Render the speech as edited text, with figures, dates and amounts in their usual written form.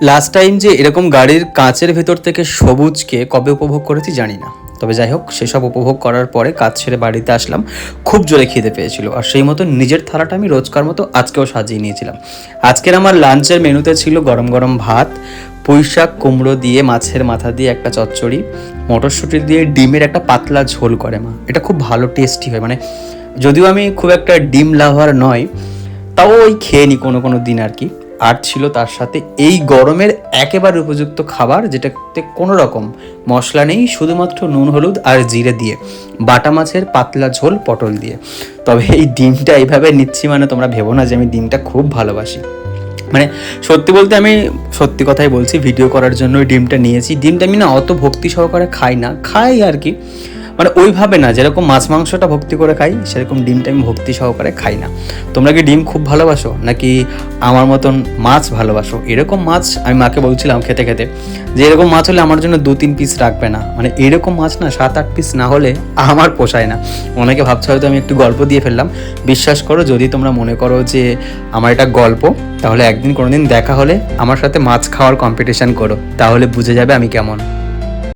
Last time যে এরকম গাড়ির কাঁচের ভেতর থেকে সবুজকে কবে উপভোগ করেছি জানি না, তবে যাই হোক সেসব উপভোগ করার পরে কাজ ছেড়ে বাড়িতে আসলাম। খুব জোরে খিদে পেয়েছিল, আর সেই মতো নিজের থালাটা আমি রোজকার মতো আজকেও সাজিয়ে নিয়েছিলাম। আজকের আমার লাঞ্চের মেনুতে ছিল গরম গরম ভাত, পুঁইশাক কুমড়ো দিয়ে মাছের মাথা দিয়ে একটা চচ্চড়ি, মটরশুঁটি দিয়ে ডিমের একটা পাতলা ঝোল করে মা। এটা খুব ভালো টেস্টি হয়, মানে যদিও আমি খুব একটা ডিম লাভার নয়, তাও ওই খেয়ে নিই কোনো কোনো দিন আর কি। আর ছিল তার সাথে এই গরমের একেবারে উপযুক্ত খাবার, যেটাতে কোনো রকম মশলা নেই, শুধুমাত্র নুন হলুদ আর জিরে দিয়ে বাটা মাছের পাতলা ঝোল পটল দিয়ে। তবে এই ডিমটা এইভাবে নিচ্ছি মানে তোমরা ভেবো না যে আমি ডিমটা খুব ভালোবাসি। মানে সত্যি বলতে আমি সত্যি কথাই বলছি, ভিডিও করার জন্য ওই ডিমটা নিয়েছি। ডিমটা আমি না অত ভক্তি সহকারে খাই না, খাই আর কি, মানে ওইভাবে না, যেরকম মাছ মাংসটা ভক্তি করে খাই সেরকম ডিমটা আমি ভক্তি সহকারে খাই না। তোমরা কি ডিম খুব ভালোবাসো নাকি আমার মতন মাছ ভালোবাসো? এরকম মাছ আমি মাকে বলছিলাম খেতে খেতে যে এরকম মাছ হলে আমার জন্য 2-3 পিস রাখবে না, মানে এরকম মাছ না 7-8 পিস না হলে আমার পোষায় না। অনেকে ভাবছে হয়তো আমি একটু গল্প দিয়ে ফেললাম, বিশ্বাস করো যদি তোমরা মনে করো যে আমার এটা গল্প, তাহলে একদিন কোনোদিন দেখা হলে আমার সাথে মাছ খাওয়ার কম্পিটিশন করো, তাহলে বুঝে যাবে আমি কেমন।